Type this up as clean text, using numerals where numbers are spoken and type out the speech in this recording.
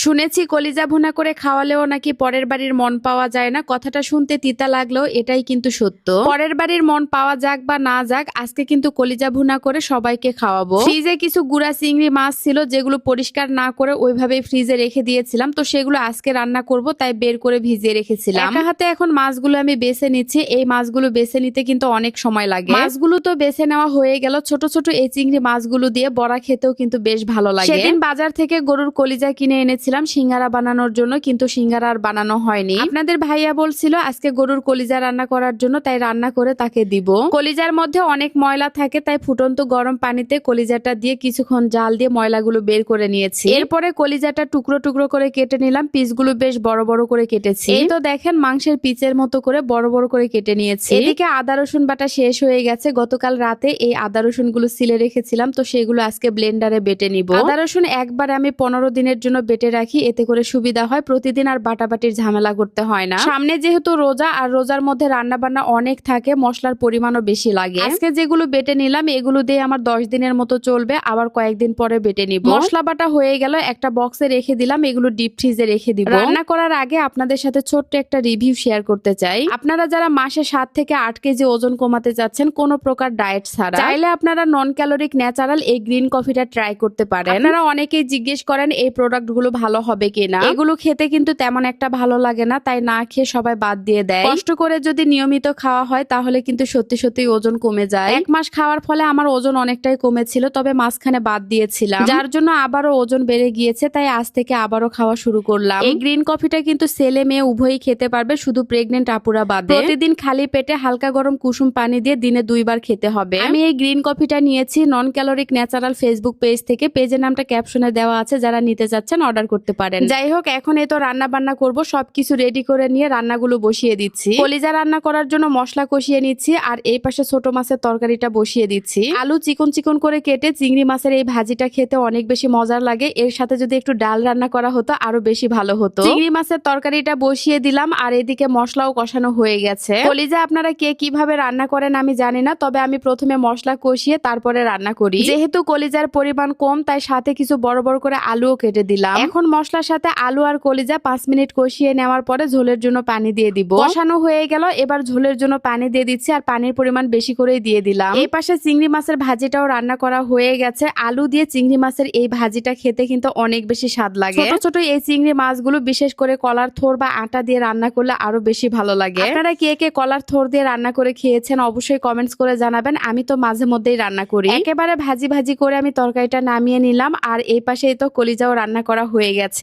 শুনেছি কলিজা ভুনা করে খাওয়ালেও নাকি পরের বাড়ির মন পাওয়া যায় না। কথাটা শুনতে তিতা লাগলেও এটাই কিন্তু সত্য। পরের বাড়ির মন পাওয়া যাক বা না যাক, আজকে কিন্তু কলিজা ভুনা করে সবাইকে খাওয়াবো। ফ্রিজে কিছু গুড়া চিংড়ি মাছ ছিল যেগুলো পরিষ্কার না করে ওইভাবে ফ্রিজে রেখে দিয়েছিলাম, তো সেগুলো আজকে রান্না করব তাই বের করে ভিজিয়ে রেখেছিলাম। একা হাতে এখন মাছগুলো আমি বেছে নিচ্ছি। এই মাছগুলো বেছে নিতে কিন্তু অনেক সময় লাগে। মাছগুলো তো বেছে নেওয়া হয়ে গেল। ছোট ছোট এই চিংড়ি মাছগুলো দিয়ে বড়া খেতেও কিন্তু বেশ ভালো লাগে। সেদিন বাজার থেকে গরুর কলিজা কিনে এনেছিলাম সিঙ্গারা বানানোর জন্য, কিন্তু সিঙ্গারা আর বানানো হয়নি। আপনাদের ভাইয়া বলছিল আজকে গরুর কলিজা রান্না করার জন্য, তাই রান্না করে তাকে দিব। কলিজার মধ্যে অনেক ময়লা থাকে, তাই ফুটন্ত গরম পানিতে কলিজাটা দিয়ে কিছুক্ষণ জাল দিয়ে ময়লাগুলো বের করে নিয়েছি। এরপরে কলিজাটা টুকরো টুকরো করে কেটে নিলাম। পিসগুলো বেশ বড় বড় করে কেটেছি। এই তো দেখেন মাংসের পিচের মতো করে বড় বড় করে কেটে নিয়েছি। এদিকে আদা রসুন বাটা শেষ হয়ে গেছে। গতকাল রাতে এই আদা রসুন গুলো সিলে রেখেছিলাম, তো সেগুলো আজকে ব্লেন্ডারে বেটে নিব। আদা রসুন একবার আমি 15 দিনের জন্য বেটে রাখি, এতে করে সুবিধা হয়, প্রতিদিন আর বাটাবাটির ঝামেলা করতে হয় না। সামনে যেহেতু রোজা, আর রোজার মধ্যে রান্না বান্না অনেক থাকে, মশলার পরিমাণও বেশি লাগে। আজকে যেগুলো বেটে নিলাম এগুলো দিয়ে আমার 10 দিনের মতো চলবে, আবার কয়েকদিন পরে বেটে নিব। মশলা বাটা হয়ে গেল, একটা বক্সে রেখে দিলাম, এগুলো ডিপ ফ্রিজে রেখে দিব। রান্না করার আগে আপনাদের সাথে ছোট্ট একটা রিভিউ শেয়ার করতে চাই। আপনারা যারা মাসে 7 থেকে 8 কেজি ওজন কমাতে যাচ্ছেন কোনো প্রকার ডায়েট ছাড়া, চাইলে আপনারা নন ক্যালোরিক ন্যাচারাল এই গ্রিন কফিটা ট্রাই করতে পারেন। আপনারা অনেকেই জিজ্ঞেস করেন এই প্রোডাক্ট গুলো ভালো হবে কিনা। এগুলো খেতে কিন্তু তেমন একটা ভালো লাগে না, তাই না খেয়ে সবাই বাদ দিয়ে দেয়। কষ্ট করে যদি নিয়মিত খাওয়া হয় তাহলে কিন্তু সত্যি সত্যি ওজন কমে যায়। 1 মাস খাওয়ার ফলে আমার ওজন অনেকটাই কমেছিল, তবে মাঝখানে বাদ দিয়েছিলাম, যার জন্য আবারও ওজন বেড়ে গিয়েছে। তাই আজ থেকে আবারও খাওয়া শুরু করলাম। এই গ্রিন কফিটা কিন্তু ছেলে মেয়ে উভয়ই খেতে পারবে, শুধু প্রেগনেন্ট আপুরা বাদে। প্রতিদিন খালি পেটে হালকা গরম কুসুম পানি দিয়ে দিনে 2 বার খেতে হবে। আমি এই গ্রিন কফিটা নিয়েছি নন ক্যালোরিক ন্যাচারাল ফেসবুক পেজ থেকে। পেজের নামটা ক্যাপশনে দেওয়া আছে, যারা নিতে চাচ্ছেন অর্ডার করতে পারেন। যাই হোক, এখন এই তো রান্না বান্না করব, সবকিছু রেডি করে নিয়ে রান্নাগুলো বসিয়ে দিচ্ছি। কলিজা রান্না করার জন্য মশলা কষিয়ে নিচ্ছি, আর এই পাশে ছোট মাছের তরকারিটা বসিয়ে দিচ্ছি। আলু চিকন চিকন করে কেটে চিংড়ি মাছের এই ভাজিটা খেতে অনেক বেশি মজার লাগে। এর সাথে যদি একটু ডাল রান্না করা হতো আরো বেশি ভালো হতো। চিংড়ি মাছের তরকারিটা বসিয়ে দিলাম, আর এদিকে মশলাও কষানো হয়ে গেছে। কলিজা আপনারা কে কিভাবে রান্না করেন আমি জানি না, তবে আমি প্রথমে মশলা কষিয়ে তারপরে রান্না করি। যেহেতু কলিজার পরিমাণ কম, তাই সাথে কিছু বড় বড় করে আলুও কেটে দিলাম। এখন মশলার সাথে আলু আর কলিজা 5 মিনিট কষিয়ে নেওয়ার পরে ঝোলের জন্য পানি দিয়ে দিব। কষানো হয়ে গেল, এবার ঝোলের জন্য পানি দিয়ে দিচ্ছি, আর পানির পরিমাণ বেশি করেই দিয়ে দিলাম। এই পাশে চিংড়ি মাছের ভাজিটাও রান্না করা হয়ে গেছে। আলু দিয়ে চিংড়ি মাছের এই ভাজিটা খেতে কিন্তু অনেক বেশি স্বাদ লাগে। ছোট ছোট এই চিংড়ি মাছগুলো বিশেষ করে কলার থোর বা আটা দিয়ে রান্না করলে আরো বেশি ভালো লাগে। আপনারা কে কে কলার থোর দিয়ে রান্না করে খেয়েছেন অবশ্যই কমেন্টস করে জানাবেন। আমি তো মাঝে মধ্যেই রান্না করি। একেবারে ভাজি ভাজি করে আমি তরকারিটা নামিয়ে নিলাম, আর এই পাশে তো কলিজাও রান্না করা হয়ে গেছে।